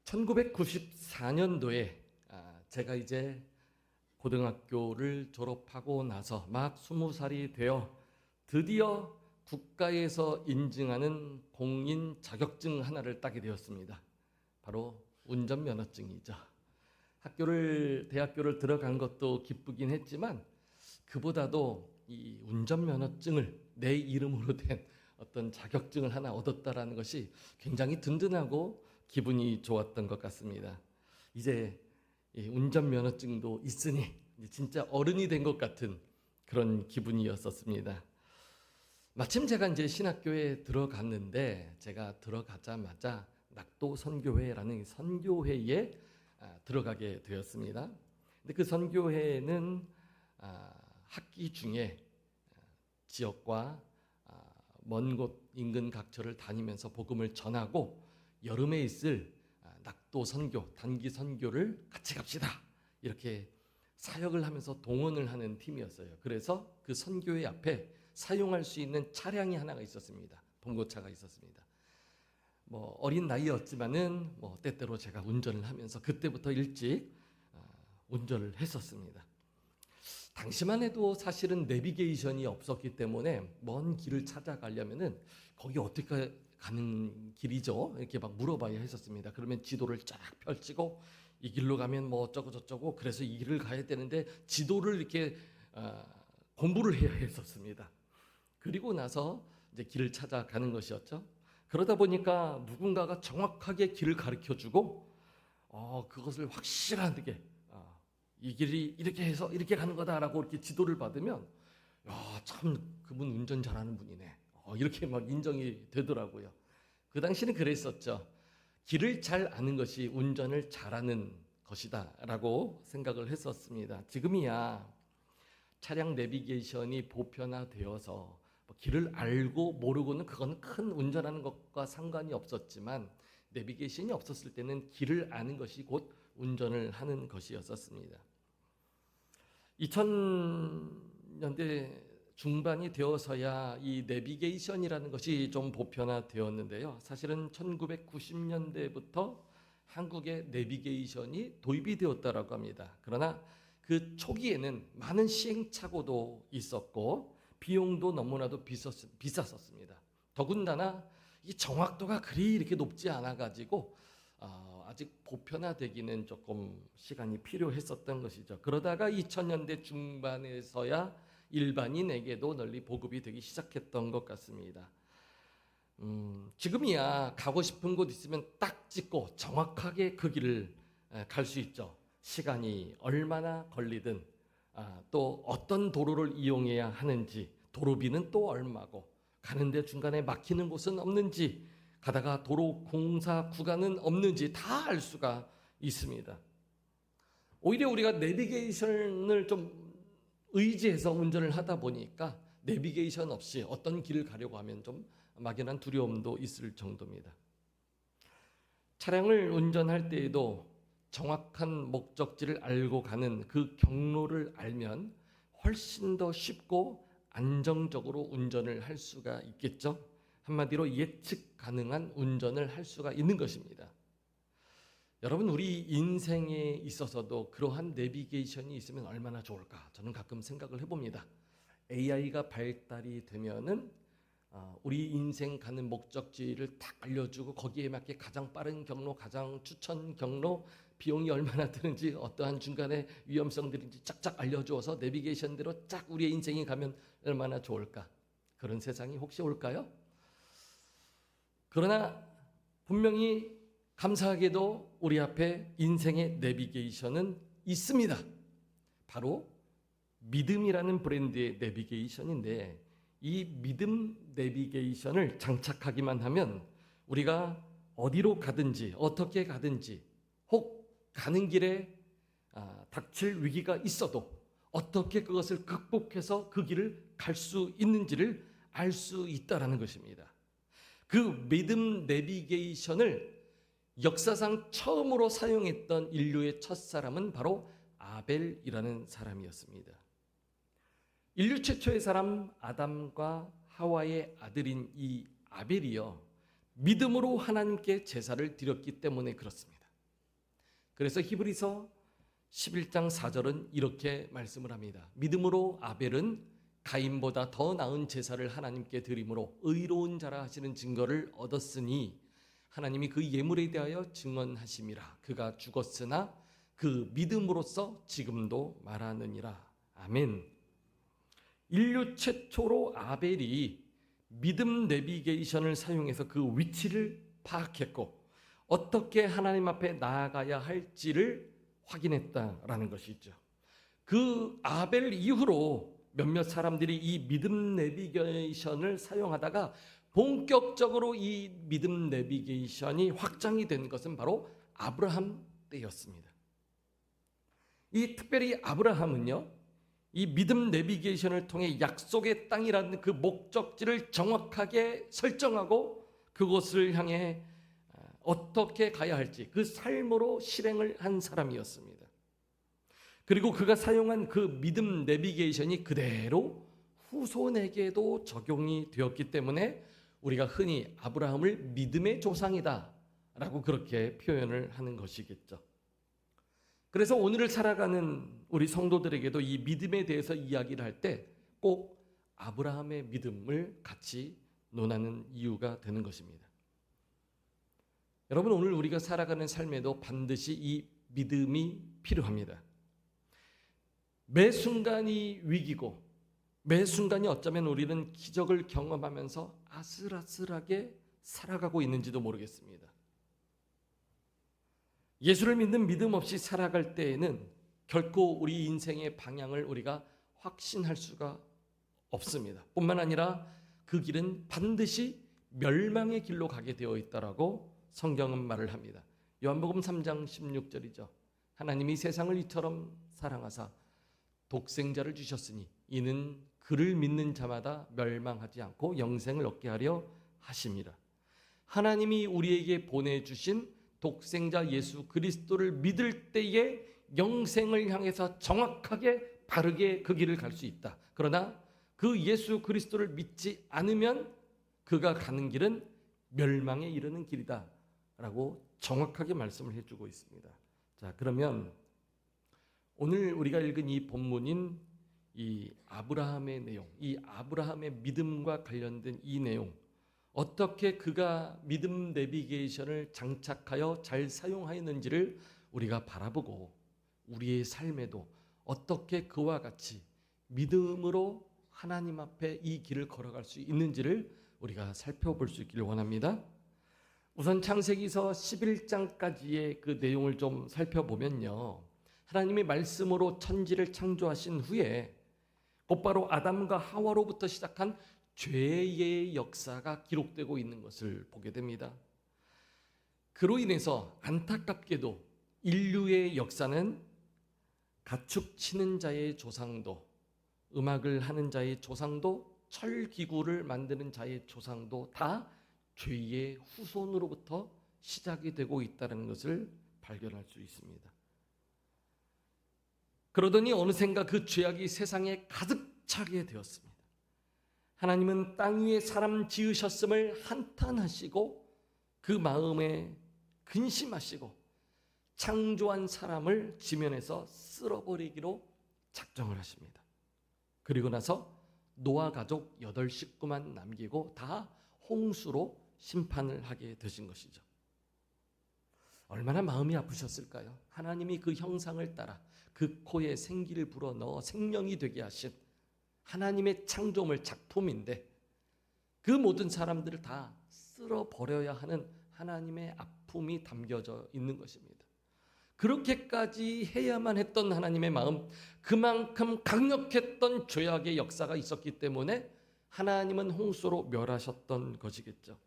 1994년도에 제가 이제 고등학교를 졸업하고 나서 막 20살이 되어 드디어 국가에서 인증하는 공인 자격증 하나를 따게 되었습니다. 바로 운전면허증이죠. 대학교를 들어간 것도 기쁘긴 했지만 그보다도 이 운전면허증을 내 이름으로 된 어떤 자격증을 하나 얻었다라는 것이 굉장히 든든하고 기분이 좋았던 것 같습니다. 이제 운전면허증도 있으니 진짜 어른이 된 것 같은 그런 기분이었었습니다. 마침 제가 이제 신학교에 들어갔는데 제가 들어가자마자 낙도선교회라는 선교회에 들어가게 되었습니다. 근데 그 선교회는 학기 중에 지역과 먼 곳 인근 각처를 다니면서 복음을 전하고 여름에 있을 낙도 선교, 단기 선교를 같이 갑시다. 이렇게 사역을 하면서 동원을 하는 팀이었어요. 그래서 그 선교회 앞에 사용할 수 있는 차량이 하나가 있었습니다. 봉고차가 있었습니다. 어린 나이였지만은 때때로 제가 운전을 하면서 그때부터 일찍 운전을 했었습니다. 당시만 해도 사실은 내비게이션이 없었기 때문에 먼 길을 찾아가려면은 거기 어떻게 가는 길이죠? 이렇게 막 물어봐야 했었습니다. 그러면 지도를 쫙 펼치고 이 길로 가면 어쩌고 저쩌고 그래서 이 길을 가야 되는데 지도를 이렇게 공부를 해야 했었습니다. 그리고 나서 이제 길을 찾아가는 것이었죠. 그러다 보니까 누군가가 정확하게 길을 가르쳐주고 그것을 확실하게 이 길이 이렇게 해서 이렇게 가는 거다라고 이렇게 지도를 받으면 참 그분 운전 잘하는 분이네. 이렇게 막 인정이 되더라고요. 그 당시는 그랬었죠. 길을 잘 아는 것이 운전을 잘하는 것이다라고 생각을 했었습니다. 지금이야 차량 내비게이션이 보편화되어서 길을 알고 모르고는 그건 큰 운전하는 것과 상관이 없었지만 내비게이션이 없었을 때는 길을 아는 것이 곧 운전을 하는 것이었습니다. 2000년대 중반이 되어서야 이 내비게이션이라는 것이 좀 보편화되었는데요. 사실은 1990년대부터 한국에 내비게이션이 도입이 되었다라고 합니다. 그러나 그 초기에는 많은 시행착오도 있었고 비용도 너무나도 비쌌었습니다. 더군다나 이 정확도가 그리 이렇게 높지 않아 가지고 아직 보편화되기는 조금 시간이 필요했었던 것이죠. 그러다가 2000년대 중반에서야 일반인에게도 널리 보급이 되기 시작했던 것 같습니다. 지금이야 가고 싶은 곳 있으면 딱 찍고 정확하게 그 길을 갈 수 있죠. 시간이 얼마나 걸리든 또 어떤 도로를 이용해야 하는지, 도로비는 또 얼마고, 가는데 중간에 막히는 곳은 없는지, 가다가 도로 공사 구간은 없는지 다 알 수가 있습니다. 오히려 우리가 내비게이션을 좀 의지해서 운전을 하다 보니까 내비게이션 없이 어떤 길을 가려고 하면 좀 막연한 두려움도 있을 정도입니다. 차량을 운전할 때에도 정확한 목적지를 알고 가는 그 경로를 알면 훨씬 더 쉽고 안정적으로 운전을 할 수가 있겠죠. 한마디로 예측 가능한 운전을 할 수가 있는 것입니다. 여러분, 우리 인생에 있어서도 그러한 내비게이션이 있으면 얼마나 좋을까? 저는 가끔 생각을 해봅니다. AI가 발달이 되면은 우리 인생 가는 목적지를 딱 알려주고 거기에 맞게 가장 빠른 경로, 가장 추천 경로, 비용이 얼마나 드는지, 어떠한 중간에 위험성들인지 쫙쫙 알려주어서 내비게이션대로 쫙 우리의 인생이 가면 얼마나 좋을까? 그런 세상이 혹시 올까요? 그러나 분명히 감사하게도 우리 앞에 인생의 내비게이션은 있습니다. 바로 믿음이라는 브랜드의 내비게이션인데 이 믿음 내비게이션을 장착하기만 하면 우리가 어디로 가든지 어떻게 가든지 혹 가는 길에 닥칠 위기가 있어도 어떻게 그것을 극복해서 그 길을 갈 수 있는지를 알 수 있다라는 것입니다. 그 믿음 내비게이션을 역사상 처음으로 사용했던 인류의 첫 사람은 바로 아벨이라는 사람이었습니다. 인류 최초의 사람 아담과 하와의 아들인 이 아벨이요, 믿음으로 하나님께 제사를 드렸기 때문에 그렇습니다. 그래서 히브리서 11장 4절은 이렇게 말씀을 합니다. 믿음으로 아벨은 가인보다 더 나은 제사를 하나님께 드림으로 의로운 자라 하시는 증거를 얻었으니 하나님이 그 예물에 대하여 증언하심이라. 그가 죽었으나 그 믿음으로써 지금도 말하느니라. 아멘. 인류 최초로 아벨이 믿음 내비게이션을 사용해서 그 위치를 파악했고 어떻게 하나님 앞에 나아가야 할지를 확인했다라는 것이죠. 그 아벨 이후로 몇몇 사람들이 이 믿음 내비게이션을 사용하다가 본격적으로 이 믿음 내비게이션이 확장이 된 것은 바로 아브라함 때였습니다. 이 특별히 아브라함은요, 이 믿음 내비게이션을 통해 약속의 땅이라는 그 목적지를 정확하게 설정하고 그곳을 향해 어떻게 가야 할지 그 삶으로 실행을 한 사람이었습니다. 그리고 그가 사용한 그 믿음 내비게이션이 그대로 후손에게도 적용이 되었기 때문에 우리가 흔히 아브라함을 믿음의 조상이다 라고 그렇게 표현을 하는 것이겠죠. 그래서 오늘을 살아가는 우리 성도들에게도 이 믿음에 대해서 이야기를 할 때 꼭 아브라함의 믿음을 같이 논하는 이유가 되는 것입니다. 여러분, 오늘 우리가 살아가는 삶에도 반드시 이 믿음이 필요합니다. 매 순간이 위기고 매 순간이 어쩌면 우리는 기적을 경험하면서 아슬아슬하게 살아가고 있는지도 모르겠습니다. 예수를 믿는 믿음 없이 살아갈 때에는 결코 우리 인생의 방향을 우리가 확신할 수가 없습니다. 뿐만 아니라 그 길은 반드시 멸망의 길로 가게 되어 있다라고 성경은 말을 합니다. 요한복음 3장 16절이죠. 하나님이 세상을 이처럼 사랑하사 독생자를 주셨으니 이는 그를 믿는 자마다 멸망하지 않고 영생을 얻게 하려 하심이라. 하나님이 우리에게 보내주신 독생자 예수 그리스도를 믿을 때에 영생을 향해서 정확하게 바르게 그 길을 갈 수 있다. 그러나 그 예수 그리스도를 믿지 않으면 그가 가는 길은 멸망에 이르는 길이다 라고 정확하게 말씀을 해주고 있습니다. 자, 그러면 오늘 우리가 읽은 이 본문인 이 아브라함의 내용, 이 아브라함의 믿음과 관련된 이 내용, 어떻게 그가 믿음 내비게이션을 장착하여 잘 사용하였는지를 우리가 바라보고 우리의 삶에도 어떻게 그와 같이 믿음으로 하나님 앞에 이 길을 걸어갈 수 있는지를 우리가 살펴볼 수 있기를 원합니다. 우선 창세기서 11장까지의 그 내용을 좀 살펴보면요, 하나님의 말씀으로 천지를 창조하신 후에 곧바로 아담과 하와로부터 시작한 죄의 역사가 기록되고 있는 것을 보게 됩니다. 그로 인해서 안타깝게도 인류의 역사는 가축 치는 자의 조상도, 음악을 하는 자의 조상도, 철기구를 만드는 자의 조상도 다 죄의 후손으로부터 시작이 되고 있다는 것을 발견할 수 있습니다. 그러더니 어느샌가 그 죄악이 세상에 가득 차게 되었습니다. 하나님은 땅 위에 사람 지으셨음을 한탄하시고 그 마음에 근심하시고 창조한 사람을 지면에서 쓸어버리기로 작정을 하십니다. 그리고 나서 노아 가족 8식구만 남기고 다 홍수로 심판을 하게 되신 것이죠. 얼마나 마음이 아프셨을까요? 하나님이 그 형상을 따라 그 코에 생기를 불어넣어 생명이 되게 하신 하나님의 창조물 작품인데 그 모든 사람들을 다 쓸어버려야 하는 하나님의 아픔이 담겨져 있는 것입니다. 그렇게까지 해야만 했던 하나님의 마음, 그만큼 강력했던 죄악의 역사가 있었기 때문에 하나님은 홍수로 멸하셨던 것이겠죠.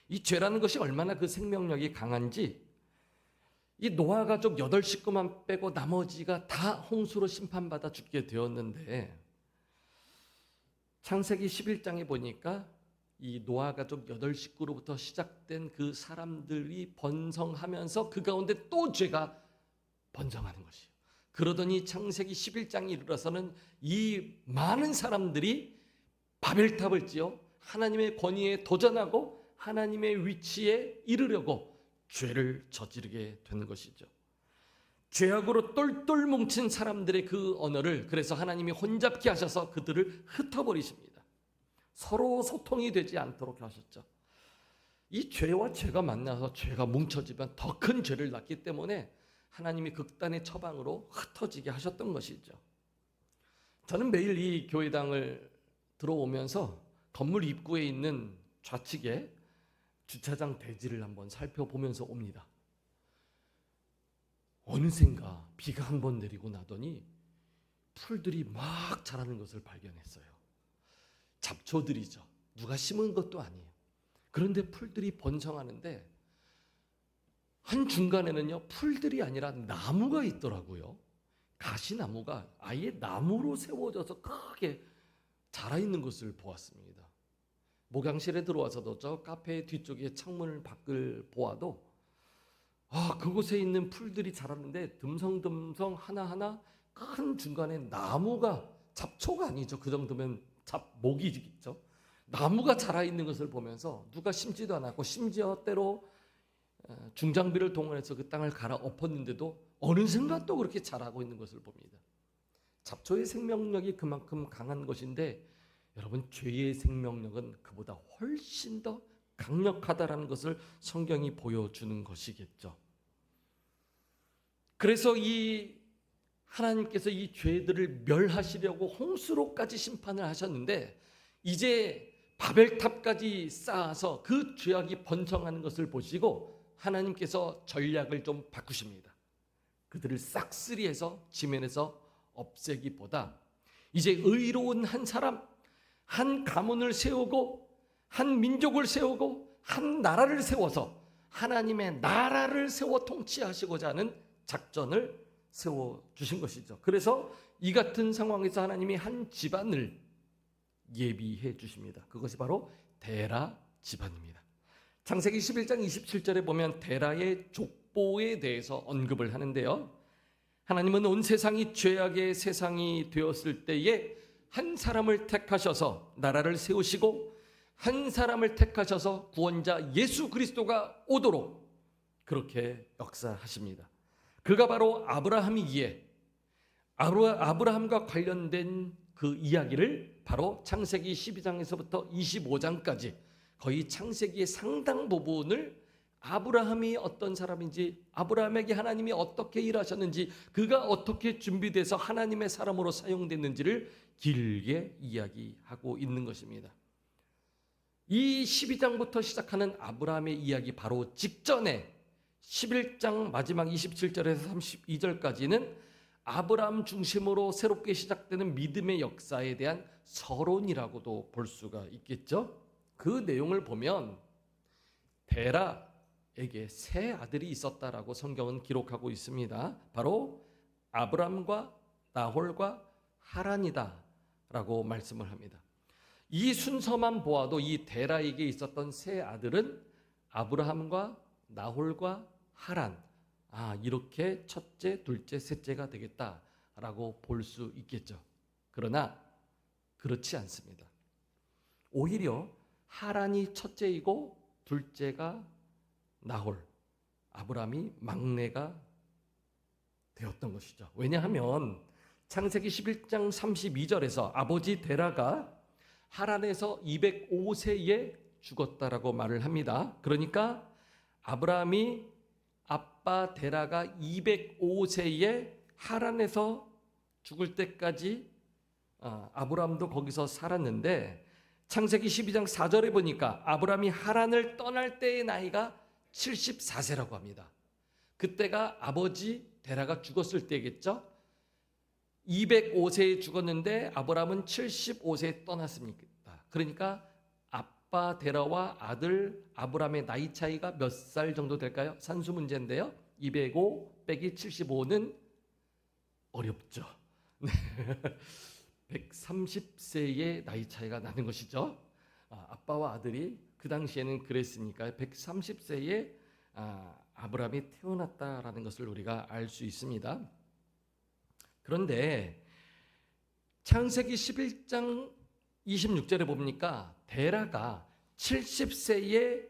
이 죄라는 것이 얼마나 그 생명력이 강한지 이 노아 가족 8식구만 빼고 나머지가 다 홍수로 심판받아 죽게 되었는데 창세기 11장에 보니까 이 노아 가족 8식구로부터 시작된 그 사람들이 번성하면서 그 가운데 또 죄가 번성하는 것이에요. 그러더니 창세기 11장에 이르러서는 이 많은 사람들이 바벨탑을 지어 하나님의 권위에 도전하고 하나님의 위치에 이르려고 죄를 저지르게 되는 것이죠. 죄악으로 똘똘 뭉친 사람들의 그 언어를 그래서 하나님이 혼잡게 하셔서 그들을 흩어버리십니다. 서로 소통이 되지 않도록 하셨죠. 이 죄와 죄가 만나서 죄가 뭉쳐지면 더 큰 죄를 낳기 때문에 하나님이 극단의 처방으로 흩어지게 하셨던 것이죠. 저는 매일 이 교회당을 들어오면서 건물 입구에 있는 좌측에 주차장 대지를 한번 살펴보면서 옵니다. 어느샌가 비가 한번 내리고 나더니 풀들이 막 자라는 것을 발견했어요. 잡초들이죠. 누가 심은 것도 아니에요. 그런데 풀들이 번성하는데 한 중간에는요, 풀들이 아니라 나무가 있더라고요. 가시나무가 아예 나무로 세워져서 크게 자라있는 것을 보았습니다. 목양실에 들어와서도 저 카페 뒤쪽에 창문 밖을 보아도 그곳에 있는 풀들이 자랐는데 듬성듬성 하나하나 큰 중간에 나무가, 잡초가 아니죠. 그 정도면 모기겠죠. 나무가 자라있는 것을 보면서 누가 심지도 않았고 심지어 때로 중장비를 동원해서 그 땅을 갈아 엎었는데도 어느샌가 또 그렇게 자라고 있는 것을 봅니다. 잡초의 생명력이 그만큼 강한 것인데 여러분, 죄의 생명력은 그보다 훨씬 더 강력하다라는 것을 성경이 보여주는 것이겠죠. 그래서 이 하나님께서 이 죄들을 멸하시려고 홍수로까지 심판을 하셨는데 이제 바벨탑까지 쌓아서 그 죄악이 번성하는 것을 보시고 하나님께서 전략을 좀 바꾸십니다. 그들을 싹쓸이해서 지면에서 없애기보다 이제 의로운 한 사람, 한 가문을 세우고 한 민족을 세우고 한 나라를 세워서 하나님의 나라를 세워 통치하시고자 하는 작전을 세워주신 것이죠. 그래서 이 같은 상황에서 하나님이 한 집안을 예비해 주십니다. 그것이 바로 데라 집안입니다. 창세기 11장 27절에 보면 데라의 족보에 대해서 언급을 하는데요. 하나님은 온 세상이 죄악의 세상이 되었을 때에 한 사람을 택하셔서 나라를 세우시고 한 사람을 택하셔서 구원자 예수 그리스도가 오도록 그렇게 역사하십니다. 그가 바로 아브라함이기에 아브라함과 관련된 그 이야기를 바로 창세기 12장에서부터 25장까지 거의 창세기의 상당 부분을 아브라함이 어떤 사람인지, 아브라함에게 하나님이 어떻게 일하셨는지, 그가 어떻게 준비돼서 하나님의 사람으로 사용됐는지를 길게 이야기하고 있는 것입니다. 이 12장부터 시작하는 아브라함의 이야기 바로 직전에 11장 마지막 27절에서 32절까지는 아브라함 중심으로 새롭게 시작되는 믿음의 역사에 대한 서론이라고도 볼 수가 있겠죠. 그 내용을 보면 데라에게 세 아들이 있었다라고 성경은 기록하고 있습니다. 바로 아브람과 나홀과 하란이다 라고 말씀을 합니다. 이 순서만 보아도 이 데라에게 있었던 세 아들은 아브라함과 나홀과 하란, 이렇게 첫째, 둘째, 셋째가 되겠다라고 볼 수 있겠죠. 그러나 그렇지 않습니다. 오히려 하란이 첫째이고 둘째가 나홀, 아브라함이 막내가 되었던 것이죠. 왜냐하면 창세기 11장 32절에서 아버지 데라가 하란에서 205세에 죽었다라고 말을 합니다. 그러니까 아브라함이 아빠 데라가 205세에 하란에서 죽을 때까지 아브라함도 거기서 살았는데 창세기 12장 4절에 보니까 아브라함이 하란을 떠날 때의 나이가 74세라고 합니다. 그때가 아버지 데라가 죽었을 때겠죠. 205세에 죽었는데 아브라함은 75세에 떠났습니다. 그러니까 아빠 데라와 아들 아브라함의 나이 차이가 몇 살 정도 될까요? 산수 문제인데요. 205 빼기 75는 어렵죠. 130세의 나이 차이가 나는 것이죠. 아빠와 아들이 그 당시에는 그랬으니까 130세에 아브라함이 태어났다라는 것을 우리가 알 수 있습니다. 그런데 창세기 11장 26절에 보니까 데라가 70세에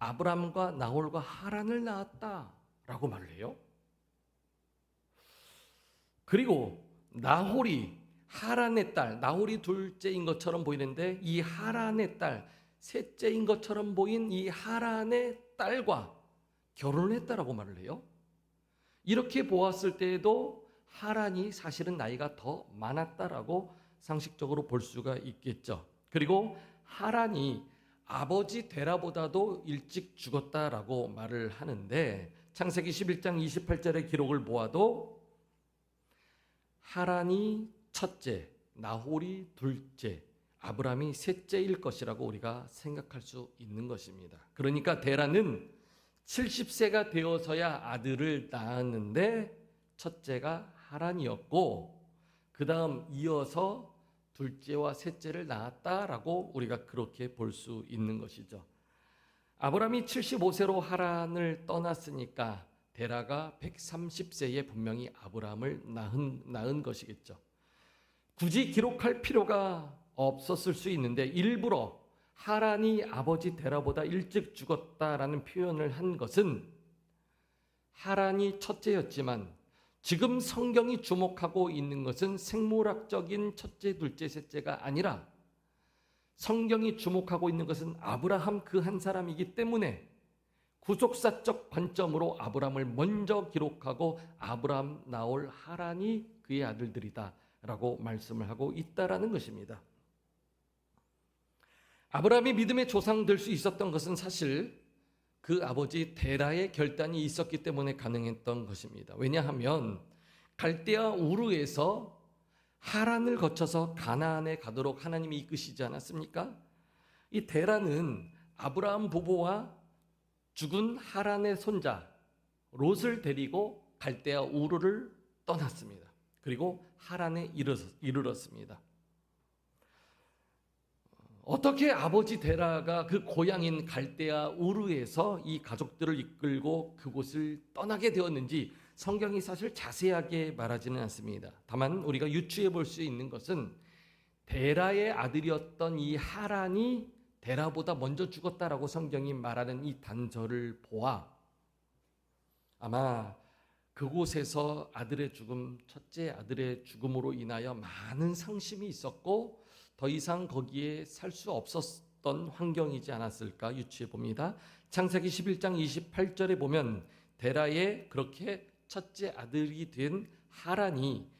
아브람과 나홀과 하란을 낳았다라고 말을 해요. 그리고 나홀이 하란의 딸, 나홀이 둘째인 것처럼 보이는데 이 하란의 딸, 셋째인 것처럼 보인 이 하란의 딸과 결혼을 했다라고 말을 해요. 이렇게 보았을 때에도 하란이 사실은 나이가 더 많았다라고 상식적으로 볼 수가 있겠죠. 그리고 하란이 아버지 데라보다도 일찍 죽었다라고 말을 하는데 창세기 11장 28절의 기록을 보아도 하란이 첫째, 나홀이 둘째, 아브람이 셋째일 것이라고 우리가 생각할 수 있는 것입니다. 그러니까 데라는 70세가 되어서야 아들을 낳았는데 첫째가 하란이었고 그 다음 이어서 둘째와 셋째를 낳았다라고 우리가 그렇게 볼 수 있는 것이죠. 아브람이 75세로 하란을 떠났으니까 데라가 130세에 분명히 아브람을 낳은 것이겠죠. 굳이 기록할 필요가 없었을 수 있는데 일부러 하란이 아버지 데라보다 일찍 죽었다라는 표현을 한 것은 하란이 첫째였지만 지금 성경이 주목하고 있는 것은 생물학적인 첫째, 둘째, 셋째가 아니라 성경이 주목하고 있는 것은 아브라함 그 한 사람이기 때문에 구속사적 관점으로 아브람을 먼저 기록하고 아브람, 나홀, 하란이 그의 아들들이다 라고 말씀을 하고 있다라는 것입니다. 아브람이 믿음의 조상 될 수 있었던 것은 사실 그 아버지 데라의 결단이 있었기 때문에 가능했던 것입니다. 왜냐하면 갈대아 우르에서 하란을 거쳐서 가나안에 가도록 하나님이 이끄시지 않았습니까? 이 데라는 아브라함 부부와 죽은 하란의 손자 롯을 데리고 갈대아 우르를 떠났습니다. 그리고 하란에 이르렀습니다. 어떻게 아버지 데라가 그 고향인 갈대아 우르에서 이 가족들을 이끌고 그곳을 떠나게 되었는지 성경이 사실 자세하게 말하지는 않습니다. 다만 우리가 유추해 볼 수 있는 것은 데라의 아들이었던 이 하란이 데라보다 먼저 죽었다라고 성경이 말하는 이 단서를 보아 아마 그곳에서 아들의 죽음, 첫째 아들의 죽음으로 인하여 많은 상심이 있었고 더 이상 거기에 살 수 없었던 환경이지 않았을까 유추해 봅니다. 창세기 11장 28절에 보면 데라의 그렇게 첫째 아들이 된 하란이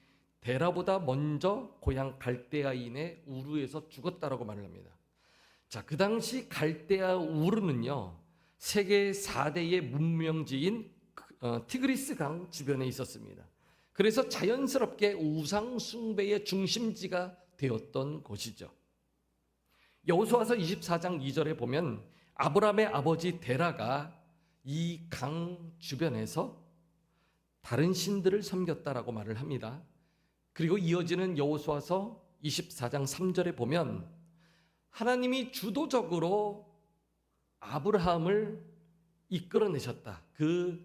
데라보다 먼저 고향 갈대아인의 우르에서 죽었다라고 말을 합니다. 자, 그 당시 갈대아 우르는요, 세계 4대의 문명지인 티그리스 강 주변에 있었습니다. 그래서 자연스럽게 우상 숭배의 중심지가 되었던 곳이죠. 여호수아서 24장 2절에 보면 아브람의 아버지 데라가 이 강 주변에서 다른 신들을 섬겼다라고 말을 합니다. 그리고 이어지는 여호수아서 24장 3절에 보면 하나님이 주도적으로 아브라함을 이끌어내셨다. 그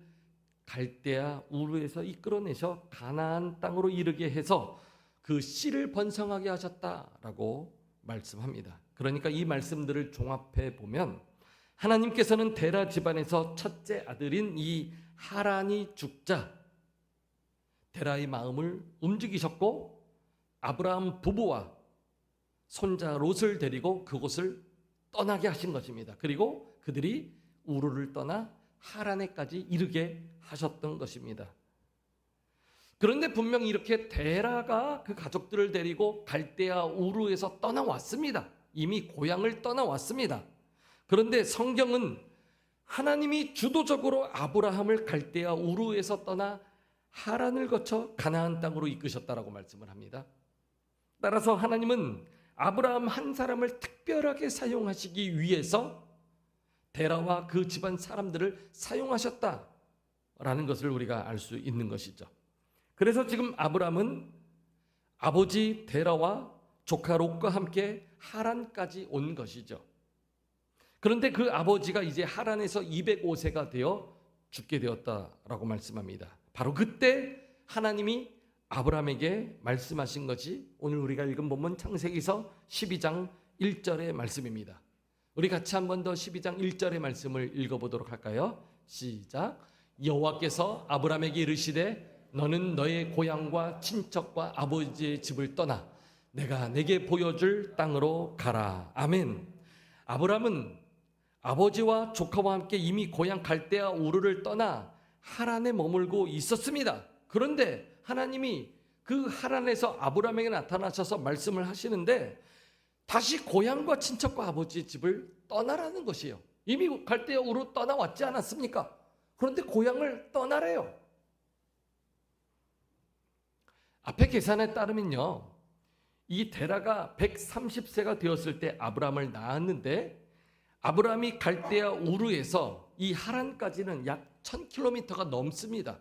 갈대아 우르에서 이끌어내셔 가나안 땅으로 이르게 해서 그 씨를 번성하게 하셨다라고 말씀합니다. 그러니까 이 말씀들을 종합해 보면 하나님께서는 데라 집안에서 첫째 아들인 이 하란이 죽자 데라의 마음을 움직이셨고 아브라함 부부와 손자 롯을 데리고 그곳을 떠나게 하신 것입니다. 그리고 그들이 우르를 떠나 하란에까지 이르게 하셨던 것입니다. 그런데 분명히 이렇게 데라가 그 가족들을 데리고 갈대아 우르에서 떠나왔습니다. 이미 고향을 떠나왔습니다. 그런데 성경은 하나님이 주도적으로 아브라함을 갈대아 우르에서 떠나 하란을 거쳐 가나안 땅으로 이끄셨다라고 말씀을 합니다. 따라서 하나님은 아브라함 한 사람을 특별하게 사용하시기 위해서 데라와 그 집안 사람들을 사용하셨다라는 것을 우리가 알 수 있는 것이죠. 그래서 지금 아브라함은 아버지 데라와 조카 롯과 함께 하란까지 온 것이죠. 그런데 그 아버지가 이제 하란에서 205세가 되어 죽게 되었다라고 말씀합니다. 바로 그때 하나님이 아브라함에게 말씀하신 것이 오늘 우리가 읽은 본문 창세기서 12장 1절의 말씀입니다. 우리 같이 한 번 더 12장 1절의 말씀을 읽어보도록 할까요? 시작. 여호와께서 아브라함에게 이르시되 너는 너의 고향과 친척과 아버지의 집을 떠나 내가 내게 보여줄 땅으로 가라. 아멘. 아브라함은 아버지와 조카와 함께 이미 고향 갈대아 우르를 떠나 하란에 머물고 있었습니다. 그런데 하나님이 그 하란에서 아브라함에게 나타나셔서 말씀을 하시는데 다시 고향과 친척과 아버지의 집을 떠나라는 것이에요. 이미 갈대아 우르 떠나왔지 않았습니까? 그런데 고향을 떠나래요. 앞에 계산에 따르면요, 이 데라가 130세가 되었을 때 아브라함을 낳았는데 아브라함이 갈대아 우르에서 이 하란까지는 약 1000km가 넘습니다.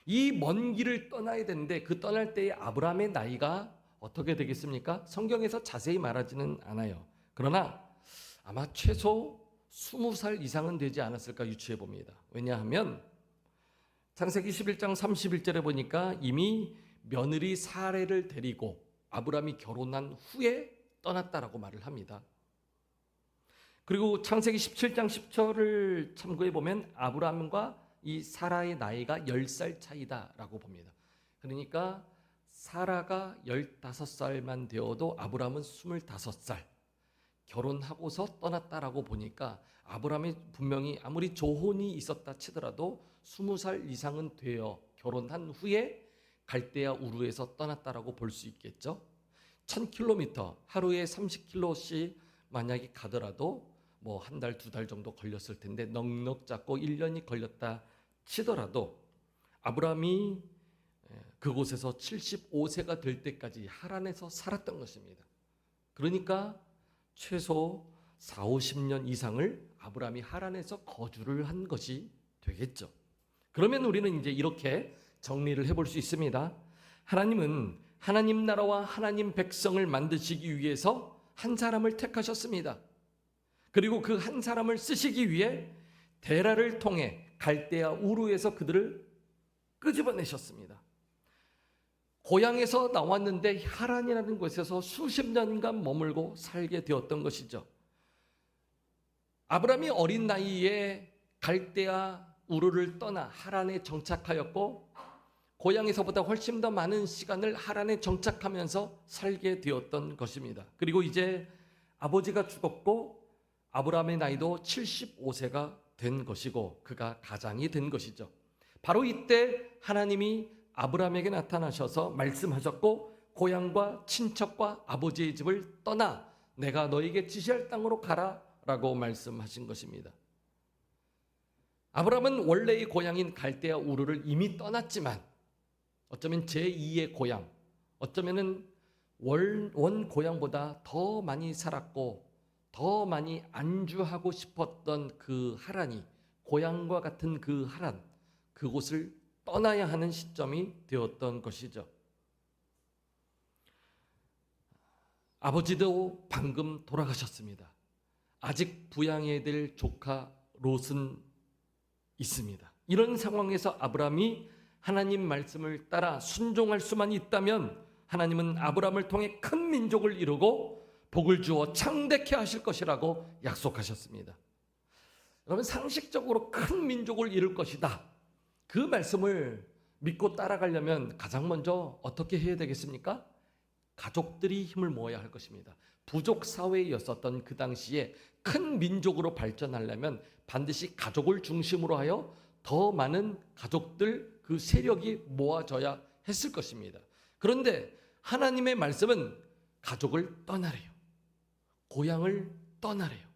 이 먼 길을 떠나야 되는데 그 떠날 때의 아브라함의 나이가 어떻게 되겠습니까? 성경에서 자세히 말하지는 않아요. 그러나 아마 최소 20살 이상은 되지 않았을까 유추해 봅니다. 왜냐하면 창세기 11장 31절에 보니까 이미 며느리 사레를 데리고 아브라함이 결혼한 후에 떠났다라고 말을 합니다. 그리고 창세기 17장 10절을 참고해 보면 아브라함과 이 사라의 나이가 10살 차이다라고 봅니다. 그러니까 사라가 15살만 되어도 아브라함은 25살 결혼하고서 떠났다라고 보니까 아브라함이 분명히 아무리 조혼이 있었다 치더라도 20살 이상은 되어 결혼한 후에 갈대아 우르에서 떠났다라고 볼 수 있겠죠. 1000km 하루에 30km씩 만약에 가더라도 뭐 한 달, 두 달 정도 걸렸을 텐데 넉넉 잡고 1년이 걸렸다 치더라도 아브라함이 그곳에서 75세가 될 때까지 하란에서 살았던 것입니다. 그러니까 최소 4, 50년 이상을 아브라함이 하란에서 거주를 한 것이 되겠죠. 그러면 우리는 이제 이렇게 정리를 해볼 수 있습니다. 하나님은 하나님 나라와 하나님 백성을 만드시기 위해서 한 사람을 택하셨습니다. 그리고 그 한 사람을 쓰시기 위해 데라를 통해 갈대아 우르에서 그들을 끄집어내셨습니다. 고향에서 나왔는데 하란이라는 곳에서 수십 년간 머물고 살게 되었던 것이죠. 아브라함이 어린 나이에 갈대아 우르를 떠나 하란에 정착하였고 고향에서보다 훨씬 더 많은 시간을 하란에 정착하면서 살게 되었던 것입니다. 그리고 이제 아버지가 죽었고 아브라함의 나이도 75세가 된 것이고 그가 가장이 된 것이죠. 바로 이때 하나님이 아브라함에게 나타나셔서 말씀하셨고 고향과 친척과 아버지의 집을 떠나 내가 너에게 지시할 땅으로 가라 라고 말씀하신 것입니다. 아브라함은 원래의 고향인 갈대아 우르를 이미 떠났지만 어쩌면 제2의 고향, 어쩌면은 원 고향보다 더 많이 살았고 더 많이 안주하고 싶었던 그 하란이 고향과 같은 그 하란, 그곳을 떠나야 하는 시점이 되었던 것이죠. 아버지도 방금 돌아가셨습니다. 아직 부양해야 될 조카 롯은 있습니다. 이런 상황에서 아브라함이 하나님 말씀을 따라 순종할 수만 있다면 하나님은 아브라함을 통해 큰 민족을 이루고 복을 주어 창대케 하실 것이라고 약속하셨습니다. 여러분, 상식적으로 큰 민족을 이룰 것이다. 그 말씀을 믿고 따라가려면 가장 먼저 어떻게 해야 되겠습니까? 가족들이 힘을 모아야 할 것입니다. 부족 사회였었던 그 당시에 큰 민족으로 발전하려면 반드시 가족을 중심으로 하여 더 많은 가족들 그 세력이 모아져야 했을 것입니다. 그런데 하나님의 말씀은 가족을 떠나래요. 고향을 떠나래요.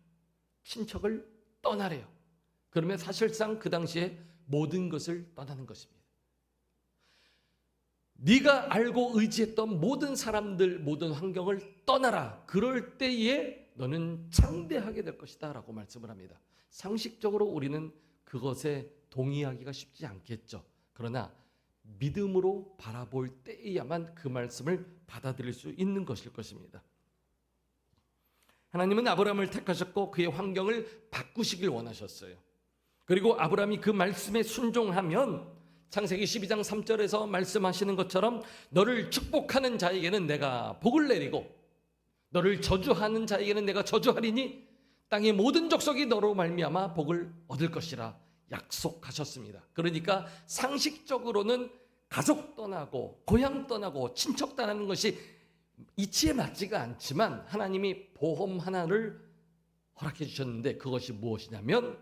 친척을 떠나래요. 그러면 사실상 그 당시에 모든 것을 떠나는 것입니다. 네가 알고 의지했던 모든 사람들, 모든 환경을 떠나라. 그럴 때에 너는 창대하게 될 것이다 라고 말씀을 합니다. 상식적으로 우리는 그것에 동의하기가 쉽지 않겠죠. 그러나 믿음으로 바라볼 때에야만 그 말씀을 받아들일 수 있는 것일 것입니다. 하나님은 아브라함을 택하셨고 그의 환경을 바꾸시길 원하셨어요. 그리고 아브라함이 그 말씀에 순종하면 창세기 12장 3절에서 말씀하시는 것처럼 너를 축복하는 자에게는 내가 복을 내리고 너를 저주하는 자에게는 내가 저주하리니 땅의 모든 족속이 너로 말미암아 복을 얻을 것이라 약속하셨습니다. 그러니까 상식적으로는 가족 떠나고 고향 떠나고 친척 떠나는 것이 이치에 맞지가 않지만 하나님이 보험 하나를 허락해 주셨는데 그것이 무엇이냐면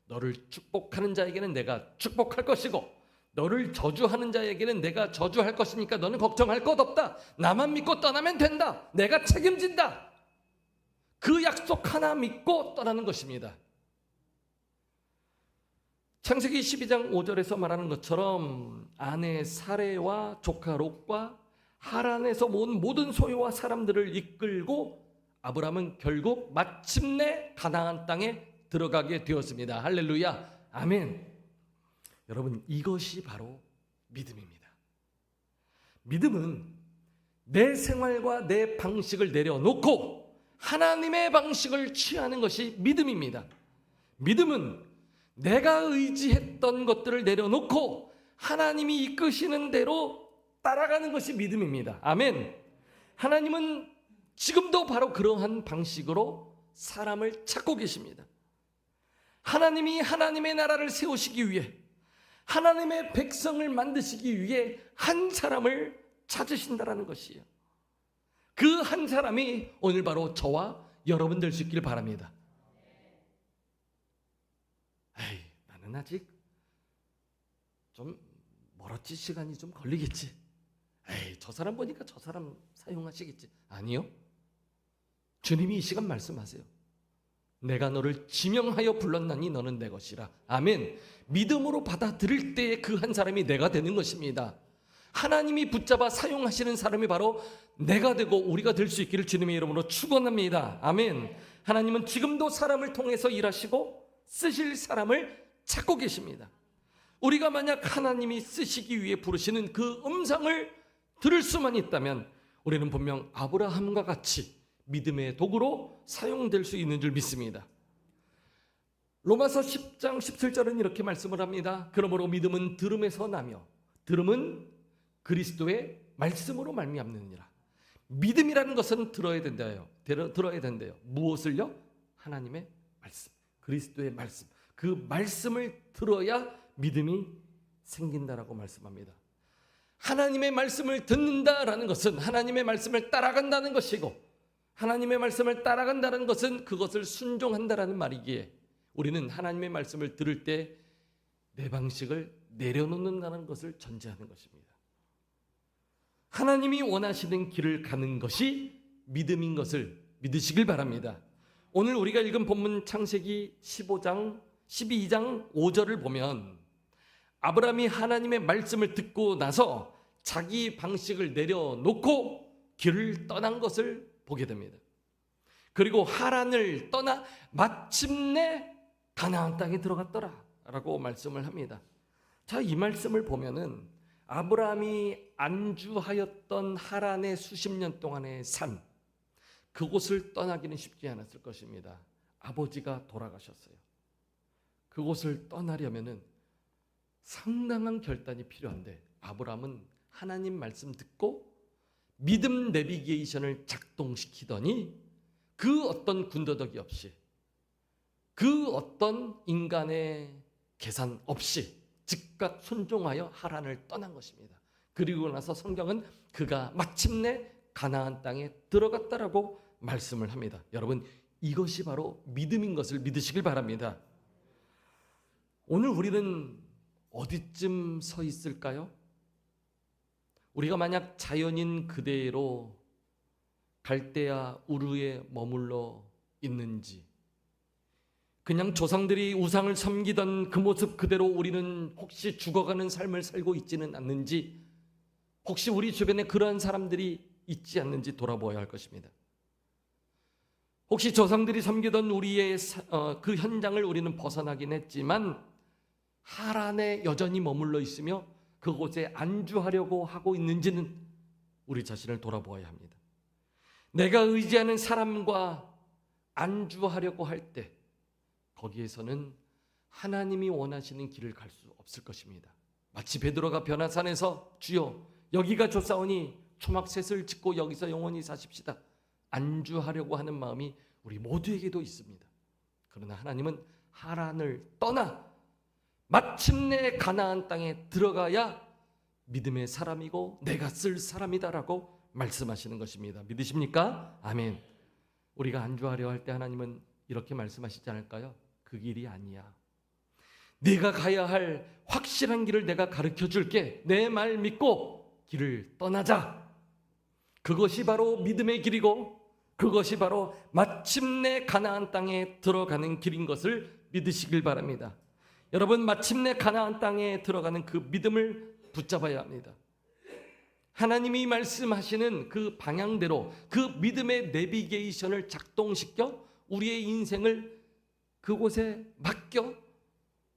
너를 축복하는 자에게는 내가 축복할 것이고 너를 저주하는 자에게는 내가 저주할 것이니까 너는 걱정할 것 없다. 나만 믿고 떠나면 된다. 내가 책임진다. 그 약속 하나 믿고 떠나는 것입니다. 창세기 12장 5절에서 말하는 것처럼 아내 사레와 조카 롯과 하란에서 모은 모든 소유와 사람들을 이끌고 아브라함은 결국 마침내 가나안 땅에 들어가게 되었습니다. 할렐루야, 아멘. 여러분, 이것이 바로 믿음입니다. 믿음은 내 생활과 내 방식을 내려놓고 하나님의 방식을 취하는 것이 믿음입니다. 믿음은 내가 의지했던 것들을 내려놓고 하나님이 이끄시는 대로 따라가는 것이 믿음입니다. 아멘. 하나님은 지금도 바로 그러한 방식으로 사람을 찾고 계십니다. 하나님이 하나님의 나라를 세우시기 위해 하나님의 백성을 만드시기 위해 한 사람을 찾으신다라는 것이에요. 그 한 사람이 오늘 바로 저와 여러분 될 수 있길 바랍니다. 에이, 나는 아직 좀 멀었지, 시간이 좀 걸리겠지. 에이, 저 사람 보니까 저 사람 사용하시겠지. 아니요. 주님이 이 시간 말씀하세요. 내가 너를 지명하여 불렀나니 너는 내 것이라. 아멘. 믿음으로 받아들일 때에 그 한 사람이 내가 되는 것입니다. 하나님이 붙잡아 사용하시는 사람이 바로 내가 되고 우리가 될 수 있기를 주님의 이름으로 축원합니다. 아멘. 하나님은 지금도 사람을 통해서 일하시고 쓰실 사람을 찾고 계십니다. 우리가 만약 하나님이 쓰시기 위해 부르시는 그 음성을 들을 수만 있다면 우리는 분명 아브라함과 같이 믿음의 도구로 사용될 수 있는 줄 믿습니다. 로마서 10장 17절은 이렇게 말씀을 합니다. 그러므로 믿음은 들음에서 나며 들음은 그리스도의 말씀으로 말미암느니라. 믿음이라는 것은 들어야 된대요. 무엇을요? 하나님의 말씀, 그리스도의 말씀. 그 말씀을 들어야 믿음이 생긴다라고 말씀합니다. 하나님의 말씀을 듣는다라는 것은 하나님의 말씀을 따라간다는 것이고, 하나님의 말씀을 따라간다는 것은 그것을 순종한다라는 말이기에 우리는 하나님의 말씀을 들을 때 내 방식을 내려놓는다는 것을 전제하는 것입니다. 하나님이 원하시는 길을 가는 것이 믿음인 것을 믿으시길 바랍니다. 오늘 우리가 읽은 본문 창세기 12장 5절을 보면 아브라함이 하나님의 말씀을 듣고 나서 자기 방식을 내려놓고 길을 떠난 것을 보게 됩니다. 그리고 하란을 떠나 마침내 가나안 땅에 들어갔더라 라고 말씀을 합니다. 자, 이 말씀을 보면은 아브라함이 안주하였던 하란의 수십 년 동안의 삶, 그곳을 떠나기는 쉽지 않았을 것입니다. 아버지가 돌아가셨어요. 그곳을 떠나려면은 상당한 결단이 필요한데 아브라함은 하나님 말씀 듣고 믿음 내비게이션을 작동시키더니 그 어떤 군더더기 없이, 그 어떤 인간의 계산 없이 즉각 순종하여 하란을 떠난 것입니다. 그리고 나서 성경은 그가 마침내 가나안 땅에 들어갔다라고 말씀을 합니다. 여러분, 이것이 바로 믿음인 것을 믿으시길 바랍니다. 오늘 우리는 어디쯤 서 있을까요? 우리가 만약 자연인 그대로 갈대아 우르에 머물러 있는지, 그냥 조상들이 우상을 섬기던 그 모습 그대로 우리는 혹시 죽어가는 삶을 살고 있지는 않는지, 혹시 우리 주변에 그러한 사람들이 있지 않는지 돌아보아야 할 것입니다. 혹시 조상들이 섬기던 우리의 그 현장을 우리는 벗어나긴 했지만 하란에 여전히 머물러 있으며 그곳에 안주하려고 하고 있는지는 우리 자신을 돌아보아야 합니다. 내가 의지하는 사람과 안주하려고 할 때 거기에서는 하나님이 원하시는 길을 갈 수 없을 것입니다. 마치 베드로가 변화산에서 주여 여기가 좋사오니 초막셋을 짓고 여기서 영원히 사십시다 안주하려고 하는 마음이 우리 모두에게도 있습니다. 그러나 하나님은 하란을 떠나 마침내 가나안 땅에 들어가야 믿음의 사람이고 내가 쓸 사람이다라고 말씀하시는 것입니다. 믿으십니까? 아멘. 우리가 안주하려 할 때 하나님은 이렇게 말씀하시지 않을까요? 그 길이 아니야. 네가 가야 할 확실한 길을 내가 가르쳐 줄게. 내 말 믿고 길을 떠나자. 그것이 바로 믿음의 길이고 그것이 바로 마침내 가나안 땅에 들어가는 길인 것을 믿으시길 바랍니다. 여러분, 마침내 가나안 땅에 들어가는 그 믿음을 붙잡아야 합니다. 하나님이 말씀하시는 그 방향대로 그 믿음의 내비게이션을 작동시켜 우리의 인생을 그곳에 맡겨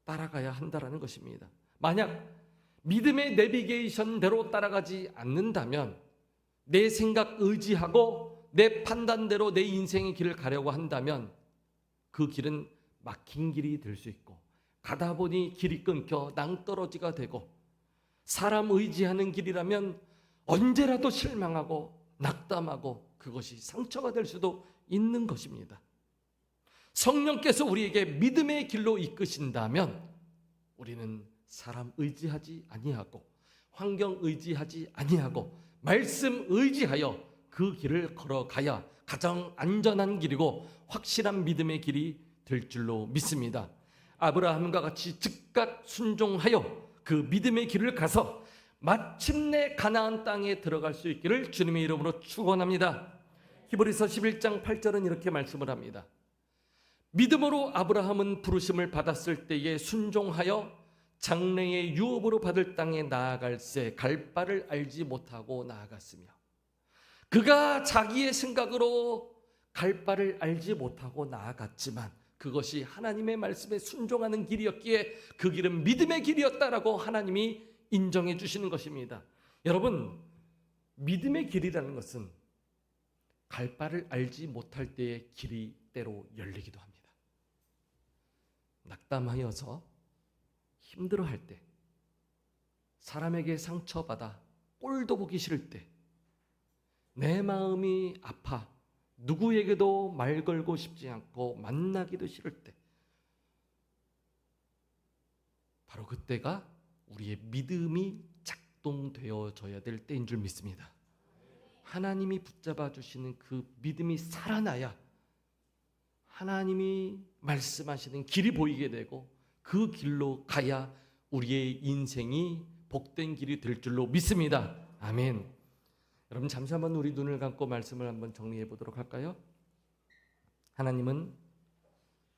따라가야 한다는 것입니다. 만약 믿음의 내비게이션대로 따라가지 않는다면 내 생각 의지하고 내 판단대로 내 인생의 길을 가려고 한다면 그 길은 막힌 길이 될 수 있고 가다 보니 길이 끊겨 낭떠러지가 되고 사람 의지하는 길이라면 언제라도 실망하고 낙담하고 그것이 상처가 될 수도 있는 것입니다. 성령께서 우리에게 믿음의 길로 이끄신다면 우리는 사람 의지하지 아니하고 환경 의지하지 아니하고 말씀 의지하여 그 길을 걸어가야 가장 안전한 길이고 확실한 믿음의 길이 될 줄로 믿습니다. 아브라함과 같이 즉각 순종하여 그 믿음의 길을 가서 마침내 가나안 땅에 들어갈 수 있기를 주님의 이름으로 축원합니다. 히브리서 11장 8절은 이렇게 말씀을 합니다. 믿음으로 아브라함은 부르심을 받았을 때에 순종하여 장래의 유업으로 받을 땅에 나아갈새 갈 바를 알지 못하고 나아갔으며 그가 자기의 생각으로 갈 바를 알지 못하고 나아갔지만 그것이 하나님의 말씀에 순종하는 길이었기에 그 길은 믿음의 길이었다라고 하나님이 인정해 주시는 것입니다. 여러분, 믿음의 길이라는 것은 갈 바를 알지 못할 때의 길이 때로 열리기도 합니다. 낙담하여서 힘들어할 때, 사람에게 상처받아 꼴도 보기 싫을 때, 내 마음이 아파 누구에게도 말 걸고 싶지 않고 만나기도 싫을 때, 바로 그때가 우리의 믿음이 작동되어져야 될 때인 줄 믿습니다. 하나님이 붙잡아 주시는 그 믿음이 살아나야 하나님이 말씀하시는 길이 보이게 되고 그 길로 가야 우리의 인생이 복된 길이 될 줄로 믿습니다. 아멘. 여러분, 잠시 한번 우리 눈을 감고 말씀을 한번 정리해 보도록 할까요? 하나님은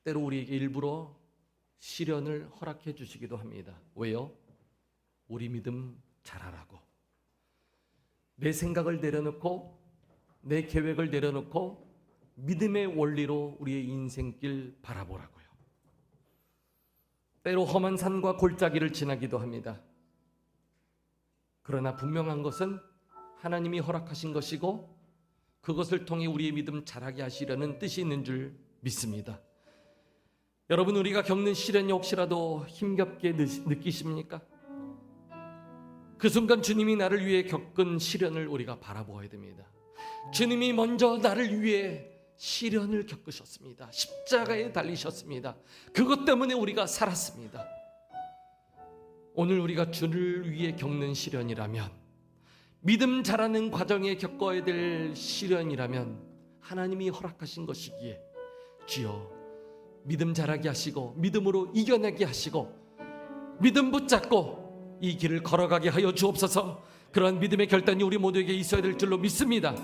때로 우리에게 일부러 시련을 허락해 주시기도 합니다. 왜요? 우리 믿음 잘하라고. 내 생각을 내려놓고 내 계획을 내려놓고 믿음의 원리로 우리의 인생길 바라보라고요. 때로 험한 산과 골짜기를 지나기도 합니다. 그러나 분명한 것은 하나님이 허락하신 것이고 그것을 통해 우리의 믿음 자라게 하시려는 뜻이 있는 줄 믿습니다. 여러분, 우리가 겪는 시련이 혹시라도 힘겹게 느끼십니까? 그 순간 주님이 나를 위해 겪은 시련을 우리가 바라보아야 됩니다. 주님이 먼저 나를 위해 시련을 겪으셨습니다. 십자가에 달리셨습니다. 그것 때문에 우리가 살았습니다. 오늘 우리가 주를 위해 겪는 시련이라면, 믿음 자라는 과정에 겪어야 될 시련이라면 하나님이 허락하신 것이기에 주여 믿음 자라게 하시고 믿음으로 이겨내게 하시고 믿음 붙잡고 이 길을 걸어가게 하여 주옵소서. 그러한 믿음의 결단이 우리 모두에게 있어야 될 줄로 믿습니다.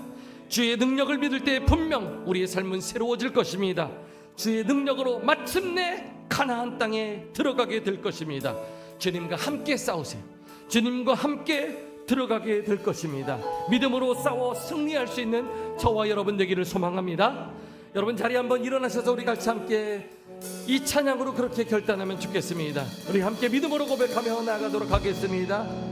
주의 능력을 믿을 때 분명 우리의 삶은 새로워질 것입니다. 주의 능력으로 마침내 가나안 땅에 들어가게 될 것입니다. 주님과 함께 싸우세요. 주님과 함께 들어가게 될 것입니다. 믿음으로 싸워 승리할 수 있는 저와 여러분 되기를 소망합니다. 여러분, 자리에 한번 일어나셔서 우리 같이 함께 이 찬양으로 그렇게 결단하면 좋겠습니다. 우리 함께 믿음으로 고백하며 나아가도록 하겠습니다.